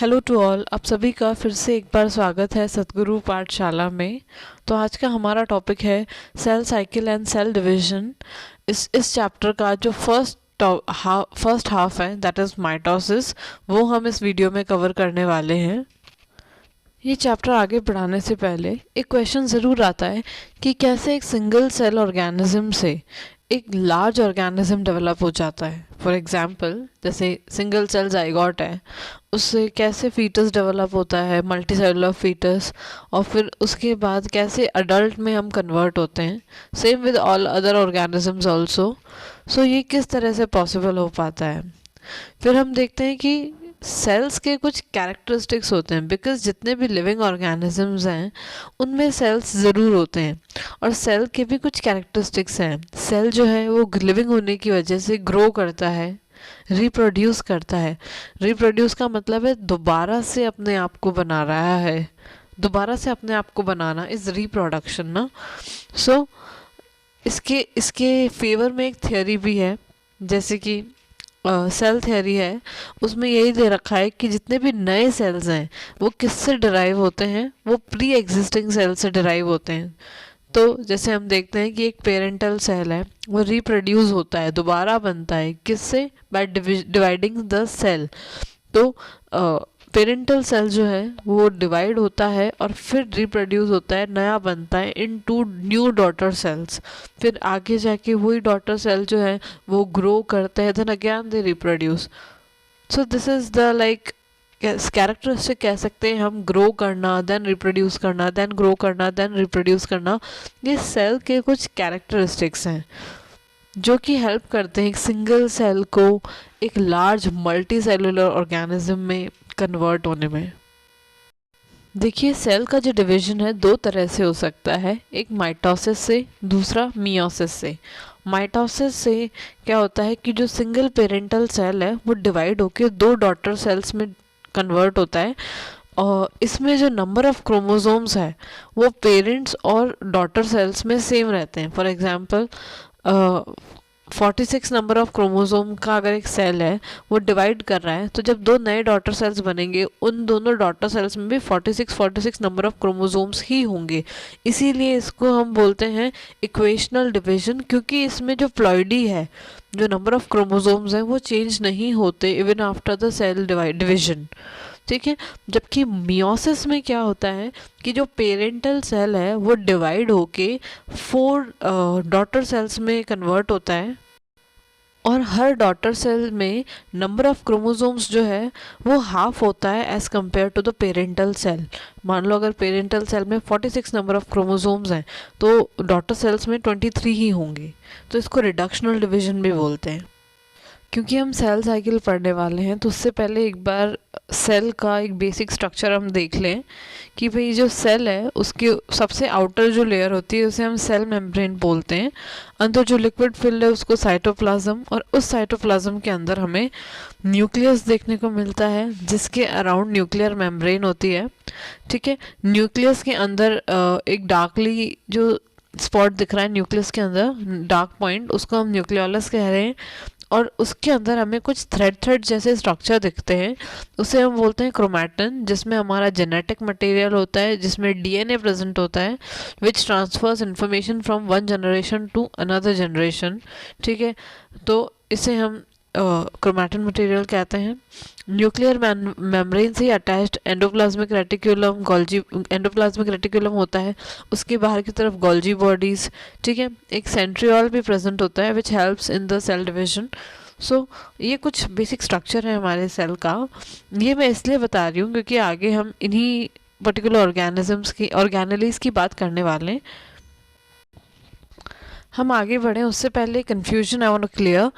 Hello to all, आप सभी का फिर से एक बार स्वागत है सतगुरु पाठशाला में। तो आज का हमारा टॉपिक है cell cycle and cell division. इस चैप्टर का जो फर्स्ट हाफ है दैट इज़ माइटोसिस, वो हम इस वीडियो में कवर करने वाले हैं। ये चैप्टर आगे बढ़ाने से पहले एक क्वेश्चन ज़रूर आता है कि कैसे एक सिंगल सेल ऑर्गेनिज्म से एक लार्ज ऑर्गेनिज्म डेवलप हो जाता है। फॉर एग्जांपल, जैसे सिंगल सेल जाइगोट है, उससे कैसे फीटस डेवलप होता है, मल्टी सेलुलर फीटस, और फिर उसके बाद कैसे अडल्ट में हम कन्वर्ट होते हैं। Same with all other organisms also. So ये किस तरह से पॉसिबल हो पाता है। फिर हम देखते हैं कि सेल्स के कुछ कैरेक्टरिस्टिक्स होते हैं, बिकॉज जितने भी लिविंग ऑर्गेनिजम्स हैं उनमें सेल्स ज़रूर होते हैं, और सेल के भी कुछ कैरेक्टरिस्टिक्स हैं। सेल जो है वो लिविंग होने की वजह से ग्रो करता है, रिप्रोड्यूस करता है। रिप्रोड्यूस का मतलब है दोबारा से अपने आप को बना रहा है। दोबारा से अपने आप को बनाना इज़ रिप्रोडक्शन ना। सो इसके इसके फेवर में एक थियोरी भी है, जैसे कि सेल थ्योरी है। उसमें यही दे रखा है कि जितने भी नए सेल्स हैं वो किससे डिराइव होते हैं, वो प्री एग्जिस्टिंग सेल से डिराइव होते हैं। तो जैसे हम देखते हैं कि एक पेरेंटल सेल है, वो रिप्रोड्यूस होता है, दोबारा बनता है, किससे? By dividing the cell. तो पेरेंटल सेल जो है वो डिवाइड होता है और फिर रिप्रोड्यूस होता है, नया बनता है इन टू न्यू डॉटर सेल्स। फिर आगे जाके वही डॉटर सेल जो है वो ग्रो करते हैं, then again they reproduce. So this is the like characteristic कह सकते हैं हम, ग्रो करना, देन रिप्रोड्यूस करना, देन ग्रो करना, देन रिप्रोड्यूस करना। ये सेल के कुछ कैरेक्टरिस्टिक्स हैं जो कि हेल्प करते हैं एक सिंगल सेल को एक लार्ज मल्टी सेलुलर ऑर्गेनिज्म में कन्वर्ट होने में। देखिए, सेल का जो डिवीजन है दो तरह से हो सकता है, एक माइटोसिस से, दूसरा मियोसिस से। माइटोसिस से क्या होता है कि जो सिंगल पेरेंटल सेल है वो डिवाइड होकर दो डॉटर सेल्स में कन्वर्ट होता है, और इसमें जो नंबर ऑफ क्रोमोसोम्स है वो पेरेंट्स और डॉटर सेल्स में सेम रहते हैं। For example 46 number of chromosome का अगर एक सेल है वो डिवाइड कर रहा है, तो जब दो नए डॉटर सेल्स बनेंगे उन दोनों डॉटर सेल्स में भी 46 नंबर ऑफ क्रोमोसोम्स ही होंगे। इसीलिए इसको हम बोलते हैं इक्वेशनल डिवीजन, क्योंकि इसमें जो प्लॉइडी है, जो नंबर ऑफ क्रोमोसोम्स हैं वो चेंज नहीं होते even after the cell division. ठीक है। जबकि मियोसिस में क्या होता है कि जो पेरेंटल सेल है वो डिवाइड होके 4 डॉटर सेल्स में कन्वर्ट होता है, और हर डॉटर सेल में नंबर ऑफ क्रोमोसोम्स जो है वो हाफ होता है as compare to the parental cell. मान लो अगर पेरेंटल सेल में 46 नंबर ऑफ क्रोमोसोम्स हैं तो डॉटर सेल्स में 23 ही होंगे। तो इसको रिडक्शनल डिवीजन भी बोलते हैं। क्योंकि हम सेल साइकिल पढ़ने वाले हैं तो उससे पहले एक बार सेल का एक बेसिक स्ट्रक्चर हम देख लें कि भाई जो सेल है उसकी सबसे आउटर जो लेयर होती है उसे हम सेल मेम्ब्रेन बोलते हैं। अंदर जो लिक्विड फिल्ड है उसको साइटोप्लाज्म, और उस साइटोप्लाज्म के अंदर हमें न्यूक्लियस देखने को मिलता है जिसके अराउंड न्यूक्लियर मेम्ब्रेन होती है। ठीक है। न्यूक्लियस के अंदर एक डार्कली जो स्पॉट दिख रहा है न्यूक्लियस के अंदर, डार्क पॉइंट, उसको हम न्यूक्लियोलस कह रहे हैं। और उसके अंदर हमें कुछ थ्रेड जैसे स्ट्रक्चर दिखते हैं, उसे हम बोलते हैं क्रोमैटिन, जिसमें हमारा जेनेटिक मटेरियल होता है, जिसमें डीएनए प्रेजेंट होता है, which transfers information from one generation to another generation. ठीक है। तो इसे हम क्रोमैटिन मटेरियल कहते हैं। न्यूक्लियर मेम्ब्रेन से अटैच्ड एंडोप्लाज्मिक रेटिकुलम होता है, उसके बाहर की तरफ गोल्जी बॉडीज। ठीक है। एक सेंट्रियोल भी प्रेजेंट होता है which helps in the cell division. So ये कुछ बेसिक स्ट्रक्चर है हमारे सेल का। ये मैं इसलिए बता रही हूँ क्योंकि आगे हम इन्हीं पर्टिकुलर ऑर्गेनेलीज की बात करने वाले हैं। हम आगे बढ़ें उससे पहले confusion I want to clear.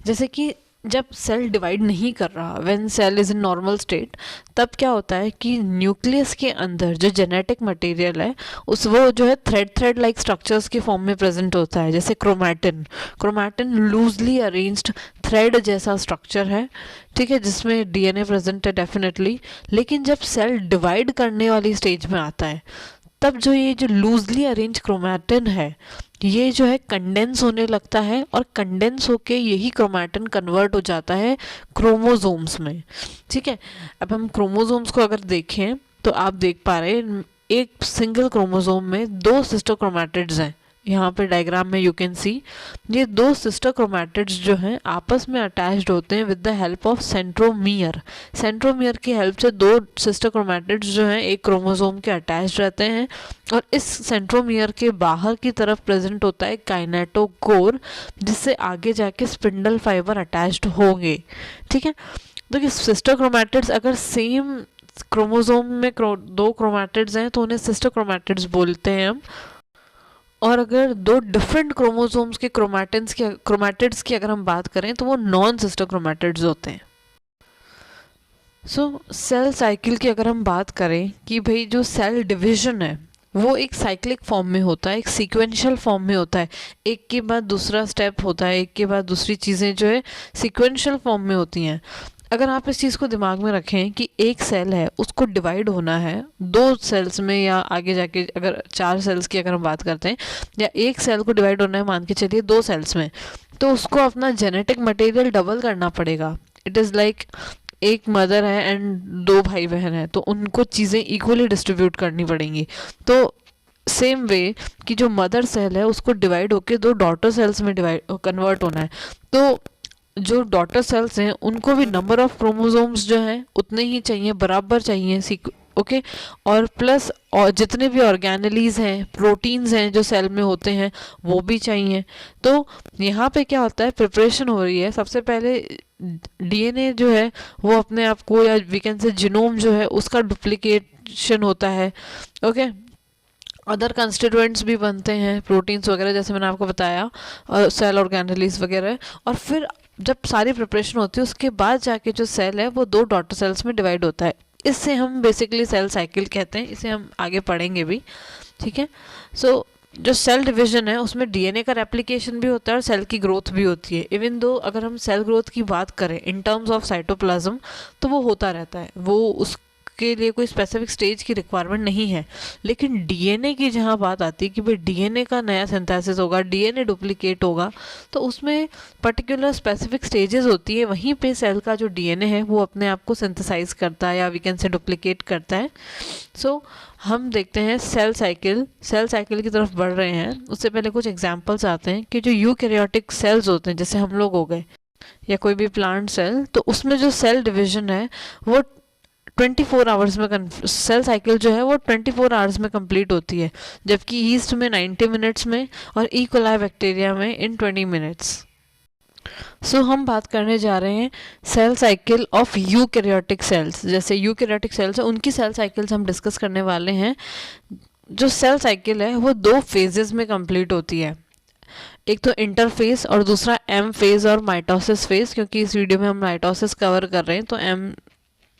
जैसे कि जब सेल डिवाइड नहीं कर रहा, when cell is in normal state, तब क्या होता है कि न्यूक्लियस के अंदर जो जेनेटिक मटेरियल है वो जो है थ्रेड लाइक स्ट्रक्चर्स के फॉर्म में प्रेजेंट होता है, जैसे क्रोमैटिन लूजली अरेंज्ड थ्रेड जैसा स्ट्रक्चर है। ठीक है। जिसमें डीएनए प्रेजेंट है डेफिनेटली। लेकिन जब सेल डिवाइड करने वाली स्टेज में आता है तब जो ये जो लूजली अरेंज क्रोमैटिन है ये जो है कंडेंस होने लगता है और कंडेंस होके यही क्रोमैटिन कन्वर्ट हो जाता है क्रोमोसोम्स में। ठीक है, अब हम क्रोमोसोम्स को अगर देखें तो आप देख पा रहे हैं एक सिंगल क्रोमोसोम में 2 सिस्टर क्रोमैटिड्स हैं। यहाँ पे डायग्राम में यू कैन सी ये 2 सिस्टर क्रोमैटिड्स जो हैं आपस में अटैच्ड होते हैं with the help of centromere. Centromere की हेल्प से 2 सिस्टर क्रोमैटिड्स जो हैं एक क्रोमोसोम के अटैच्ड रहते हैं और इस सेंट्रोमियर के बाहर की तरफ प्रेजेंट होता है काइनेटोकोर, जिससे आगे जाके स्पिंडल फाइबर अटैच्ड होंगे। ठीक है, तो ये सिस्टर क्रोमैटिड्स अगर सेम क्रोमोसोम में 2 क्रोमैटिड्स हैं तो उन्हें सिस्टर क्रोमैटिड्स बोलते हैं हम। और अगर 2 डिफरेंट क्रोमोसोम्स के क्रोमैटिड्स की अगर हम बात करें तो वो नॉन सिस्टर क्रोमैटिड्स होते हैं। सो सेल साइकिल की अगर हम बात करें कि भाई जो सेल डिवीजन है वो एक साइक्लिक फॉर्म में होता है, एक सीक्वेंशियल फॉर्म में होता है, एक के बाद दूसरा स्टेप होता है, एक के बाद दूसरी चीज़ें जो है सीक्वेंशियल फॉर्म में होती हैं। अगर आप इस चीज़ को दिमाग में रखें कि एक सेल है उसको डिवाइड होना है 2 सेल्स में या आगे जाके अगर 4 सेल्स की अगर हम बात करते हैं या एक सेल को डिवाइड होना है मान के चलिए 2 सेल्स में, तो उसको अपना जेनेटिक मटेरियल डबल करना पड़ेगा। इट इज़ लाइक एक मदर है एंड 2 भाई बहन है तो उनको चीज़ें इक्वली डिस्ट्रीब्यूट करनी पड़ेंगी। तो सेम वे कि जो मदर सेल है उसको डिवाइड होके 2 डॉटर सेल्स में कन्वर्ट होना है, तो जो डॉटर सेल्स हैं उनको भी नंबर ऑफ क्रोमोसोम्स जो हैं उतने ही चाहिए, बराबर चाहिए। ओके, और प्लस और जितने भी ऑर्गेनेलीज हैं, प्रोटीन्स हैं जो सेल में होते हैं वो भी चाहिए। तो यहाँ पे क्या होता है, प्रिपरेशन हो रही है। सबसे पहले डीएनए जो है वो अपने आप को या वी कैन से जीनोम जो है उसका डुप्लीकेशन होता है। ओके, अदर कंस्टिट्यूएंट्स भी बनते हैं, प्रोटीन्स वगैरह जैसे मैंने आपको बताया, और सेल ऑर्गेनेलीज वगैरह। और फिर जब सारी प्रिपरेशन होती है उसके बाद जाके जो सेल है वो 2 डॉटर सेल्स में डिवाइड होता है। इससे हम बेसिकली सेल साइकिल कहते हैं, इसे हम आगे पढ़ेंगे भी। ठीक है, सो जो सेल डिवीजन है उसमें डीएनए का रेप्लिकेशन भी होता है और सेल की ग्रोथ भी होती है। इवन दो अगर हम सेल ग्रोथ की बात करें इन टर्म्स ऑफ साइटोप्लाज्म तो वो होता रहता है, वो उसके लिए कोई स्पेसिफिक स्टेज की रिक्वायरमेंट नहीं है। लेकिन डीएनए की जहाँ बात आती है कि भाई डीएनए का नया सिंथेसिस होगा, डीएनए डुप्लीकेट होगा, तो उसमें पर्टिकुलर स्पेसिफिक स्टेजेस होती है। वहीं पे सेल का जो डीएनए है वो अपने आप को सिंथेसाइज करता है या वी कैन से डुप्लीकेट करता है। सो हम देखते हैं सेल साइकिल की तरफ बढ़ रहे हैं। उससे पहले कुछ एग्जांपल्स आते हैं कि जो यूकैरियोटिक सेल्स होते हैं, जैसे हम लोग हो गए या कोई भी प्लांट सेल, तो उसमें जो सेल डिवीजन है वो 24 आवर्स में सेल साइकिल जो है वो 24 आवर्स में कंप्लीट होती है, जबकि ईस्ट में 90 मिनट्स में और ई कोलाई बैक्टीरिया में इन 20 मिनट्स। सो हम बात करने जा रहे हैं cell cycle of eukaryotic cells. जैसे यूकैरियोटिक सेल्स है उनकी सेल साइकिल्स हम डिस्कस करने वाले हैं। जो सेल साइकिल है वो 2 फेजेस में कंप्लीट होती है, एक तो इंटरफेज और दूसरा एम फेज और माइटोसिस फेज। क्योंकि इस वीडियो में हम माइटोसिस कवर कर रहे हैं तो um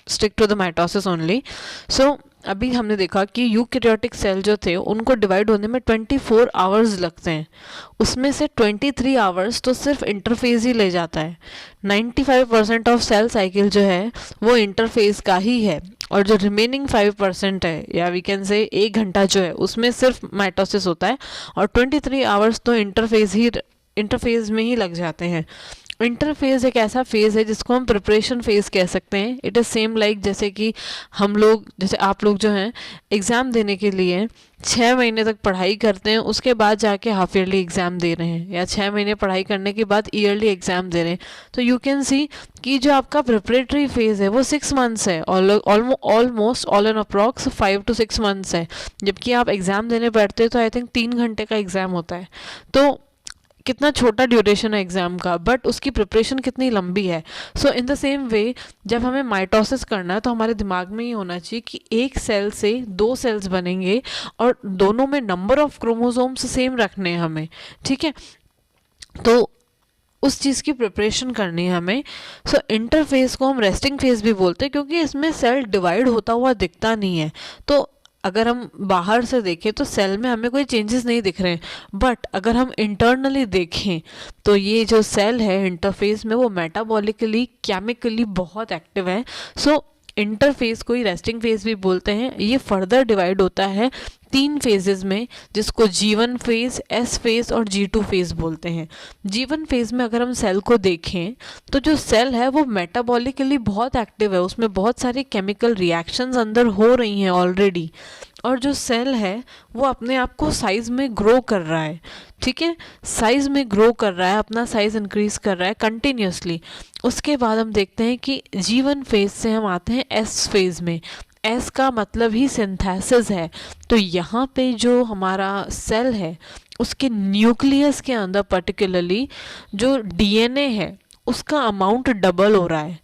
stick to the mitosis only. So अभी हमने देखा कि यूकैरियोटिक सेल जो थे उनको डिवाइड होने में 24 आवर्स लगते हैं, उसमें से 23 आवर्स तो सिर्फ इंटरफेज ही ले जाता है। 95% ऑफ सेल साइकिल जो है वो इंटरफेज का ही है, और जो रिमेनिंग 5% है या वी कैन से 1 घंटा जो है उसमें सिर्फ माइटोसिस होता है, और 23 आवर्स तो इंटरफेज में ही लग जाते हैं। इंटरफेज एक ऐसा फेज़ है जिसको हम प्रिपरेशन फेज़ कह सकते हैं। इट इज़ सेम लाइक जैसे कि हम लोग, जैसे आप लोग जो हैं एग्ज़ाम देने के लिए 6 महीने तक पढ़ाई करते हैं, उसके बाद जाके हाफ ईयरली एग्ज़ाम दे रहे हैं, या 6 महीने पढ़ाई करने के बाद ईयरली एग्ज़ाम दे रहे हैं। तो यू कैन सी कि जो आपका प्रिपरेटरी फेज़ है वो 6 मंथ्स है, almost all an approx 5 to 6 months है। जबकि आप एग्ज़ाम देने बैठते हैं तो आई थिंक 3 घंटे का एग्ज़ाम होता है। तो कितना छोटा ड्यूरेशन है एग्ज़ाम का, बट उसकी प्रिपरेशन कितनी लंबी है। सो इन द सेम वे जब हमें माइटोसिस करना है तो हमारे दिमाग में ये होना चाहिए कि एक सेल से 2 सेल्स बनेंगे और दोनों में नंबर ऑफ क्रोमोसोम्स सेम रखने हैं हमें। ठीक है, तो उस चीज़ की प्रिपरेशन करनी है हमें। सो इंटरफेस को हम रेस्टिंग फेज भी बोलते हैं क्योंकि इसमें सेल डिवाइड होता हुआ दिखता नहीं है। तो अगर हम बाहर से देखें तो सेल में हमें कोई चेंजेस नहीं दिख रहे हैं, बट अगर हम इंटरनली देखें तो ये जो सेल है इंटरफेस में वो मेटाबॉलिकली केमिकली बहुत एक्टिव है। सो इंटरफेस को ही रेस्टिंग फेज भी बोलते हैं। ये फर्दर डिवाइड होता है 3 फेजेस में, जिसको G1 फेज, S फेज और G2 फेज बोलते हैं। G1 फेज में अगर हम सेल को देखें तो जो सेल है वो मेटाबॉलिकली बहुत एक्टिव है, उसमें बहुत सारी केमिकल रिएक्शंस अंदर हो रही हैं ऑलरेडी, और जो सेल है वो अपने आप को साइज में ग्रो कर रहा है, ठीक है, साइज में ग्रो कर रहा है, अपना साइज इंक्रीज कर रहा है कंटिन्यूसली। उसके बाद हम देखते हैं कि G1 फेज से हम आते हैं S फेज में। एस का मतलब ही सिंथेसिस है। तो यहाँ पे जो हमारा सेल है उसके न्यूक्लियस के अंदर पर्टिकुलरली जो डीएनए है उसका अमाउंट डबल हो रहा है।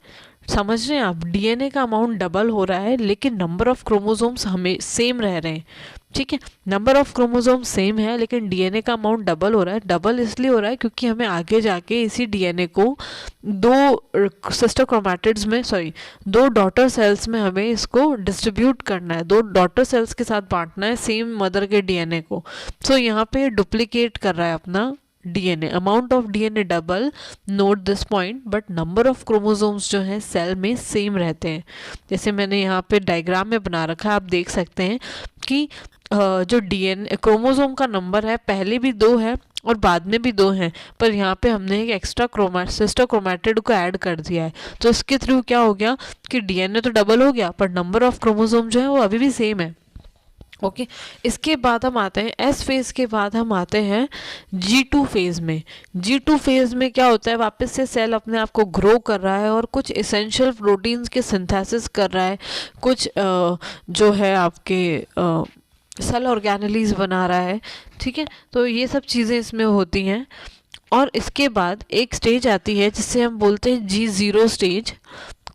समझ रहे हैं आप, डीएनए का अमाउंट डबल हो रहा है लेकिन नंबर ऑफ क्रोमोसोम्स हमें सेम रह रहे हैं, ठीक है, नंबर ऑफ क्रोमोसोम सेम है लेकिन डीएनए का अमाउंट डबल हो रहा है। डबल इसलिए हो रहा है क्योंकि हमें आगे जाके इसी डीएनए को 2 सिस्टर क्रोमैटिड्स में, सॉरी 2 डॉटर सेल्स में हमें इसको डिस्ट्रीब्यूट करना है, 2 डॉटर सेल्स के साथ बांटना है सेम मदर के डीएनए को। सो यहाँ पे डुप्लीकेट कर रहा है अपना DNA, amount of DNA double, note this point, but number of chromosomes जो हैं सेल में सेम रहते हैं। जैसे मैंने यहाँ पे डायग्राम में बना रखा है, आप देख सकते हैं कि जो डीएनए क्रोमोसोम का नंबर है पहले भी 2 है और बाद में भी 2 हैं, पर यहाँ पे हमने एक एक्स्ट्रा सिस्टर क्रोमैटिड को ऐड कर दिया है, तो इसके थ्रू क्या हो गया कि डीएनए तो डबल हो गया पर नंबर ऑफ क्रोमोसोम जो है वो अभी भी सेम है। ओके इसके बाद हम आते हैं एस फेज के बाद हम आते हैं G2 फेज में। G2 फेज में क्या होता है, वापस से सेल अपने आप को ग्रो कर रहा है और कुछ इसेंशियल प्रोटीन्स के सिंथेसिस कर रहा है, कुछ जो है आपके सेल ऑर्गेनेलीज बना रहा है, ठीक है, तो ये सब चीज़ें इसमें होती हैं। और इसके बाद एक स्टेज आती है जिससे हम बोलते हैं G0 stage,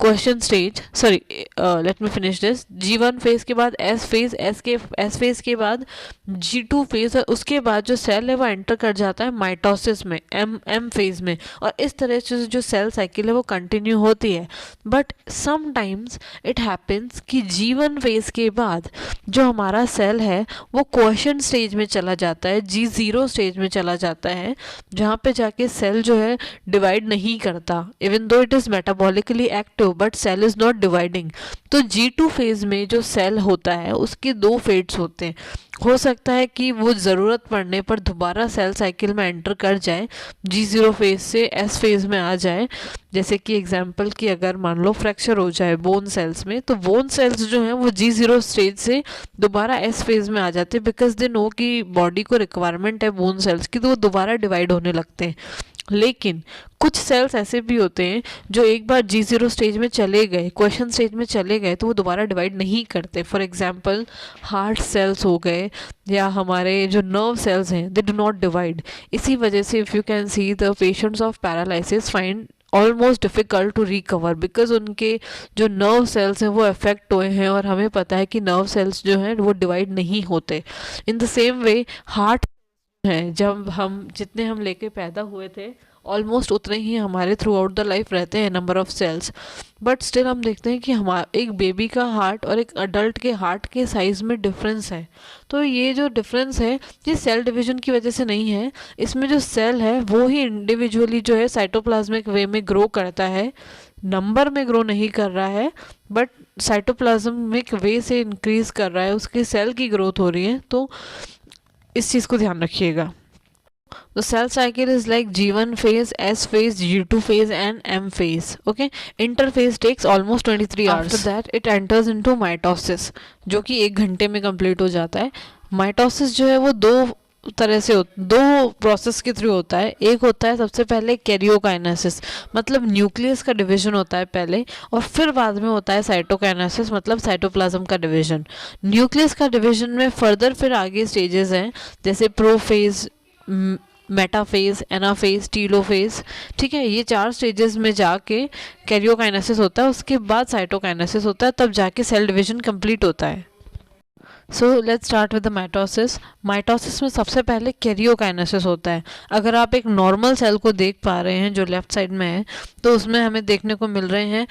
question stage, sorry let me finish this. G1 phase के बाद एस फेज, एस फेज के बाद G2 फेज, और उसके बाद जो सेल है वो एंटर कर जाता है माइटोसिस में, एम फेज में, और इस तरह से जो सेल साइकिल है वो कंटिन्यू होती है। बट समटाइम्स इट हैपन्स कि G1 फेज के बाद जो हमारा सेल है वो क्वेश्चन स्टेज में चला जाता है, G0 स्टेज में चला जाता है, जहाँ पे जाके सेल जो है डिवाइड नहीं करता, even though it is metabolically active but cell is not dividing. तो G2 फेज में जो सेल होता है उसके 2 फेज होते हैं। हो सकता है कि वो ज़रूरत पड़ने पर दोबारा सेल साइकिल में एंटर कर जाए, G0 फेज से एस फेज में आ जाए। जैसे कि एग्जांपल कि अगर मान लो फ्रैक्चर हो जाए बोन सेल्स में, तो बोन सेल्स जो हैं वो G0 स्टेज से दोबारा एस फेज में आ जाते हैं, बिकॉज दे नो कि बॉडी को रिक्वायरमेंट है बोन सेल्स की, तो वो दोबारा डिवाइड होने लगते हैं। लेकिन कुछ सेल्स ऐसे भी होते हैं जो एक बार G0 स्टेज में चले गए, क्वेश्चन स्टेज में चले गए, तो वो दोबारा डिवाइड नहीं करते। फॉर एग्जांपल हार्ट सेल्स हो गए या हमारे जो नर्व सेल्स हैं, दे डू नॉट डिवाइड। इसी वजह से if you can see the patients of paralysis find almost difficult to recover, because उनके जो नर्व सेल्स हैं वो अफेक्ट हुए हैं, और हमें पता है कि नर्व सेल्स जो हैं वो डिवाइड नहीं होते। In the same way heart हैं, जब हम जितने हम लेके पैदा हुए थे ऑलमोस्ट उतने ही हमारे थ्रू आउट द लाइफ रहते हैं number of cells, but still हम देखते हैं कि हमारा एक बेबी का हार्ट और एक अडल्ट के हार्ट के साइज़ में डिफरेंस है। तो ये जो डिफरेंस है ये सेल डिवीजन की वजह से नहीं है, इसमें जो सेल है वो ही इंडिविजुअली जो है साइटोप्लाज्मिक वे में ग्रो करता है, नंबर में ग्रो नहीं कर रहा है, बट साइटोप्लाज्मिक वे से इंक्रीज कर रहा है, उसकी सेल की ग्रोथ हो रही है। तो इस चीज़ को ध्यान रखिएगा। The cell cycle is like G1 phase, S phase, G2 phase and M phase. Okay, interphase takes almost 23 hours. After that it enters into mitosis, जो कि 1 घंटे में कंप्लीट हो जाता है। माइटोसिस जो है वो 2 तरह से 2 प्रोसेस के थ्रू होता है। एक होता है सबसे पहले कैरियोकाइनेसिस, मतलब न्यूक्लियस का डिवीजन होता है पहले, और फिर बाद में होता है साइटोकाइनेसिस, मतलब साइटोप्लाज्म का डिवीजन। न्यूक्लियस का डिवीजन में फर्दर फिर आगे स्टेजेस हैं, जैसे प्रोफेज, मेटाफेज, एनाफेज, टीलोफेज, ठीक है, ये 4 स्टेजेस में जाके कैरियोकाइनेसिस होता है, उसके बाद साइटोकाइनेसिस होता है, तब जाके सेल डिवीजन कंप्लीट होता है। So let's start with the mitosis. Mitosis में सबसे पहले कैरियोकाइनेसिस होता है। अगर आप एक नॉर्मल सेल को देख पा रहे हैं जो लेफ्ट साइड में है, तो उसमें हमें देखने को मिल रहे हैं,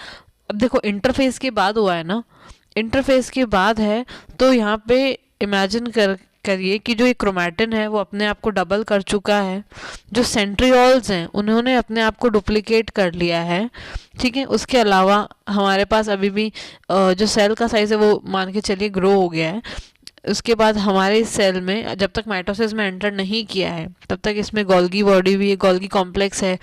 अब देखो इंटरफेस के बाद हुआ है ना, इंटरफेस के बाद है, तो यहाँ पे इमेजिन करिए कि जो ये क्रोमैटिन है वो अपने आप को डबल कर चुका है, जो सेंट्रियोल्स हैं उन्होंने अपने आप को डुप्लीकेट कर लिया है, ठीक है। उसके अलावा हमारे पास अभी भी जो सेल का साइज़ है वो मान के चलिए ग्रो हो गया है, उसके बाद हमारे सेल में जब तक माइटोसिस में एंटर नहीं किया है तब तक इसमें गोल्गी बॉडी भी है, गोल्गी कॉम्प्लेक्स है,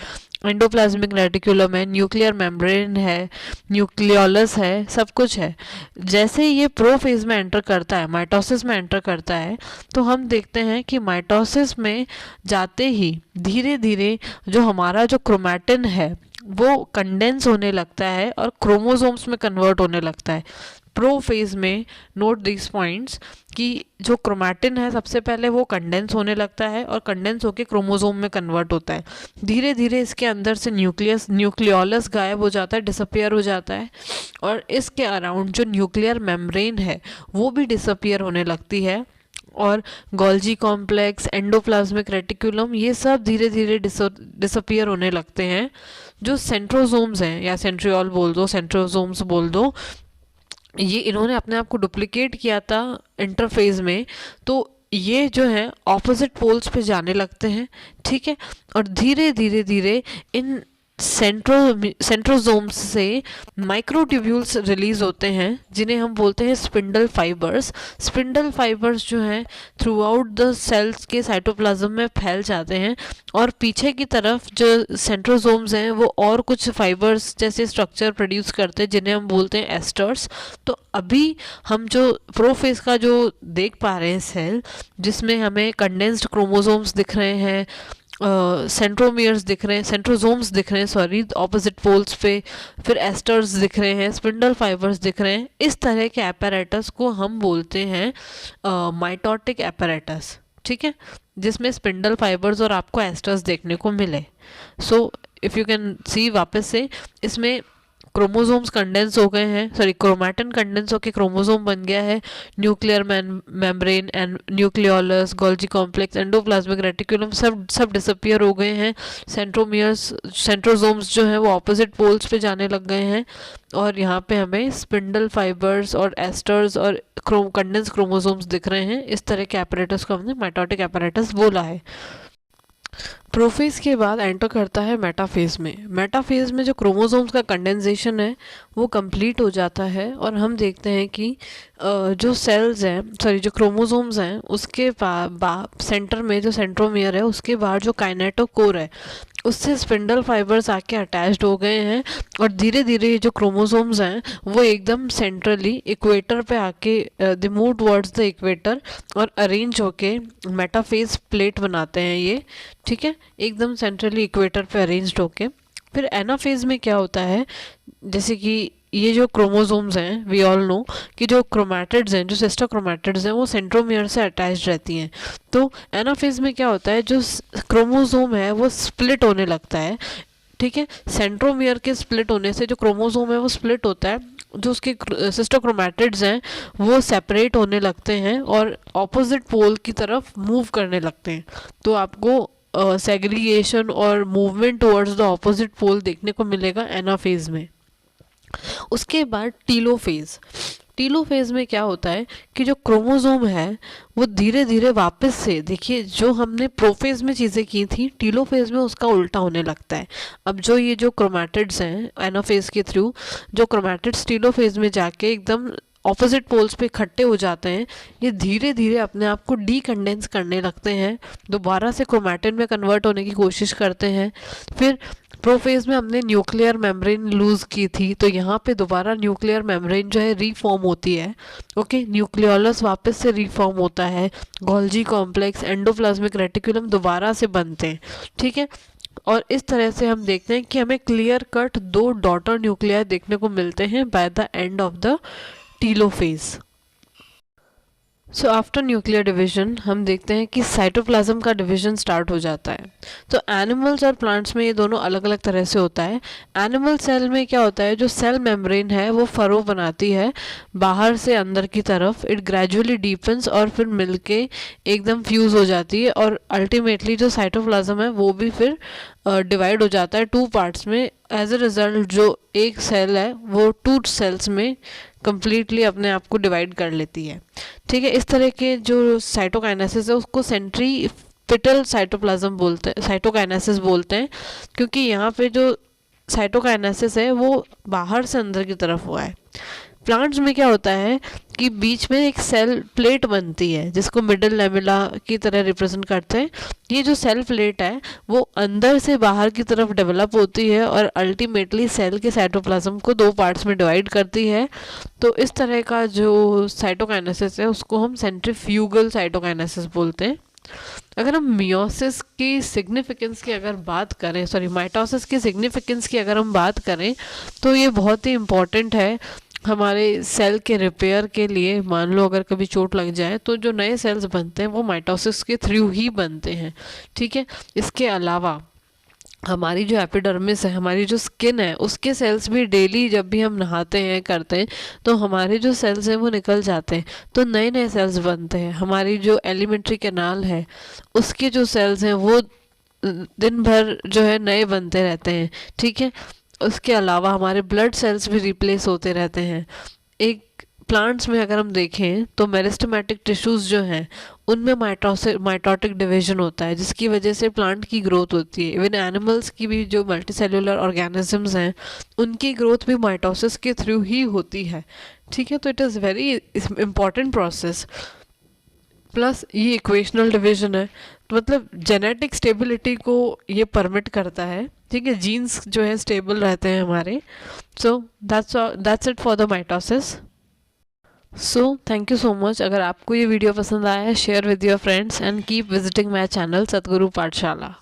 एंडोप्लाज्मिक रेटिकुलम है, न्यूक्लियर मेम्ब्रेन है, न्यूक्लियोलस है, सब कुछ है। जैसे ये प्रोफेज में एंटर करता है, माइटोसिस में एंटर करता है, तो हम देखते हैं कि माइटोसिस में जाते ही धीरे धीरे जो हमारा जो क्रोमैटिन है वो कंडेंस होने लगता है और क्रोमोसोम्स में कन्वर्ट होने लगता है। प्रो फेज में नोट दिस पॉइंट्स कि जो क्रोमैटिन है सबसे पहले वो कंडेंस होने लगता है और कंडेंस होकर क्रोमोसोम में कन्वर्ट होता है। धीरे धीरे इसके अंदर से न्यूक्लियोलस गायब हो जाता है, डिसअपियर हो जाता है, और इसके अराउंड जो न्यूक्लियर मेम्ब्रेन है वो भी डिसअपियर होने लगती है, और गोल्जी कॉम्प्लेक्स, एंडोप्लाज्मिक रेटिकुलम, ये सब धीरे धीरे डिसअपियर होने लगते हैं। जो सेंट्रोसोम्स हैं या सेंट्रियोल बोल दो, सेंट्रोसोम्स बोल दो, ये इन्होंने अपने आप को डुप्लीकेट किया था इंटरफेज में, तो ये जो है ऑपोजिट पोल्स पे जाने लगते हैं, ठीक है। और धीरे धीरे धीरे इन सेंट्रोसोम्स से माइक्रोट्यूब्यूल्स रिलीज होते हैं जिन्हें हम बोलते हैं स्पिंडल फाइबर्स। स्पिंडल फाइबर्स जो हैं थ्रू आउट द सेल्स के साइटोप्लाज्म में फैल जाते हैं, और पीछे की तरफ जो सेंट्रोसोम्स हैं वो और कुछ फाइबर्स जैसे स्ट्रक्चर प्रोड्यूस करते हैं जिन्हें हम बोलते हैं एस्टर्स। तो अभी हम जो प्रोफेज का जो देख पा रहे हैं सेल, जिसमें हमें कंडेंस्ड क्रोमोसोम्स दिख रहे हैं, सेंट्रोमियर्स दिख रहे हैं, सेंट्रोसोम्स दिख रहे हैं, सॉरी, ऑपोजिट पोल्स पे, फिर एस्टर्स दिख रहे हैं, स्पिंडल फाइबर्स दिख रहे हैं, इस तरह के एपैरेटस को हम बोलते हैं माइटोटिक एपैरेटस, ठीक है, जिसमें स्पिंडल फाइबर्स और आपको एस्टर्स देखने को मिले। सो इफ़ यू कैन सी, वापस से इसमें क्रोमोसोम्स कंडेंस हो गए हैं, सॉरी, क्रोमैटिन कंडेंस होकर क्रोमोसोम बन गया है, nuclear membrane and nucleolus, Golgi complex, endoplasmic reticulum सब डिसअपियर हो गए हैं, सेंट्रोसोम्स जो हैं वो ऑपोजिट पोल्स पे जाने लग गए हैं, और यहाँ पे हमें स्पिंडल फाइबर्स और एस्टर्स और कंडेंस क्रोमोसोम्स दिख रहे हैं। इस तरह के एपैरेटस को हमने माइटोटिक एपैरेटस बोला है। प्रोफेज के बाद एंटर करता है मेटाफेज में। मेटाफेज में जो क्रोमोसोम्स का कंडेंसेशन है वो कंप्लीट हो जाता है, और हम देखते हैं कि जो सेल्स हैं, सॉरी, जो क्रोमोसोम्स हैं उसके सेंटर में जो सेंट्रोमियर है उसके बाहर जो काइनेटोकोर है उससे स्पिंडल फाइबर्स आके अटैच्ड हो गए हैं, और धीरे धीरे जो क्रोमोसोम्स हैं वो एकदम सेंट्रली इक्वेटर पे आके they move towards the equator और अरेंज होके मेटाफेज प्लेट बनाते हैं ये, ठीक है, एकदम सेंट्रली इक्वेटर पे अरेंज्ड होके। फिर एनाफेज में क्या होता है, जैसे कि ये जो क्रोमोसोम्स हैं, वी ऑल नो कि जो क्रोमैटिड्स हैं, जो सिस्टर क्रोमैटिड्स हैं वो सेंट्रोमियर से अटैच्ड रहती हैं। तो एनाफेज में क्या होता है, जो क्रोमोसोम है वो स्प्लिट होने लगता है, ठीक है। सेंट्रोमियर के स्प्लिट होने से जो क्रोमोसोम है वो स्प्लिट होता है, जो उसके सिस्टर क्रोमैटिड्स हैं वो सेपरेट होने लगते हैं और ऑपोजिट पोल की तरफ मूव करने लगते हैं। तो आपको सेग्रीगेशन और movement towards the opposite pole देखने को मिलेगा एनाफेज में। उसके बाद टीलोफेज। टीलोफेज में क्या होता है कि जो क्रोमोसोम है वो धीरे धीरे वापस से, देखिए, जो हमने प्रोफेज में चीज़ें की थी टीलोफेज में उसका उल्टा होने लगता है। अब जो क्रोमैटिड्स हैं एनाफेज के थ्रू, जो क्रोमैटिड्स टीलोफेज में जाके एकदम ऑपोजिट पोल्स पे इकट्ठे हो जाते हैं, ये धीरे धीरे अपने आप को डीकंडेंस करने लगते हैं, दोबारा से क्रोमैटिन में कन्वर्ट होने की कोशिश करते हैं। फिर प्रोफेज में हमने न्यूक्लियर मेम्ब्रेन लूज़ की थी, तो यहाँ पे दोबारा न्यूक्लियर मेम्ब्रेन जो है रीफॉर्म होती है, ओके, न्यूक्लियोलस वापस से रीफॉर्म होता है, गोल्जी कॉम्प्लेक्स, एंडोप्लाज्मिक रेटिकुलम दोबारा से बनते हैं, ठीक है। और इस तरह से हम देखते हैं कि हमें क्लियर कट 2 डॉटर न्यूक्लियर देखने को मिलते हैं by the end of the telophase. So after nuclear division हम देखते हैं कि साइटोप्लाज्म का डिवीजन स्टार्ट हो जाता है। तो एनिमल्स और प्लांट्स में ये दोनों अलग अलग तरह से होता है। एनिमल सेल में क्या होता है, जो सेल मेम्ब्रेन है वो फरो बनाती है बाहर से अंदर की तरफ, इट ग्रेजुअली डीपन्स और फिर मिलके एकदम फ्यूज़ हो जाती है, और अल्टीमेटली जो साइटोप्लाज्म है वो भी फिर डिवाइड हो जाता है 2 पार्ट्स में। एज अ रिजल्ट जो एक सेल है वो 2 सेल्स में कंप्लीटली अपने आप को डिवाइड कर लेती है, ठीक है। इस तरह के जो साइटोकाइनेसिस है उसको सेंट्रीपिटल साइटोप्लाज्म बोलते हैं, साइटोकाइनेसिस बोलते हैं, क्योंकि यहाँ पे जो साइटोकाइनेसिस है वो बाहर से अंदर की तरफ हुआ है। प्लांट्स में क्या होता है कि बीच में एक सेल प्लेट बनती है जिसको मिडल लेमेला की तरह रिप्रेजेंट करते हैं। ये जो सेल प्लेट है वो अंदर से बाहर की तरफ डेवलप होती है और अल्टीमेटली सेल के साइटोप्लाज्म को 2 पार्ट्स में डिवाइड करती है। तो इस तरह का जो साइटोकाइनेसिस है उसको हम सेंट्रीफ्यूगल साइटोकाइनेसिस बोलते हैं। अगर हम मियोसिस की सिग्निफिकेंस की अगर बात करें, माइटोसिस की सिग्निफिकेंस की अगर हम बात करें तो ये बहुत ही इम्पॉर्टेंट है हमारे सेल के रिपेयर के लिए। मान लो अगर कभी चोट लग जाए तो जो नए सेल्स बनते हैं वो माइटोसिस के थ्रू ही बनते हैं, ठीक है। इसके अलावा हमारी जो एपिडर्मिस है, हमारी जो स्किन है, उसके सेल्स भी डेली जब भी हम नहाते हैं करते हैं तो हमारे जो सेल्स हैं वो निकल जाते हैं, तो नए नए सेल्स बनते हैं। हमारी जो एलिमेंट्री कैनाल है उसके जो सेल्स हैं वो दिन भर जो है नए बनते रहते हैं, ठीक है। उसके अलावा हमारे ब्लड सेल्स भी रिप्लेस होते रहते हैं। एक प्लांट्स में अगर हम देखें तो मेरिस्टेमेटिक टिश्यूज जो हैं उनमें माइटोटिक डिवीजन होता है जिसकी वजह से प्लांट की ग्रोथ होती है। इवन एनिमल्स की भी जो मल्टीसेल्युलर ऑर्गेनिजम्स हैं उनकी ग्रोथ भी माइटोसिस के थ्रू ही होती है, ठीक है। तो it is very important process. Plus ये इक्वेशनल डिवीजन है, तो मतलब जेनेटिक स्टेबिलिटी को ये परमिट करता है, ठीक है। जीन्स जो है स्टेबल रहते हैं हमारे। So that's it for the mitosis. So thank you so much. अगर आपको ये वीडियो पसंद आया है share with your friends and keep visiting my channel सतगुरु पाठशाला।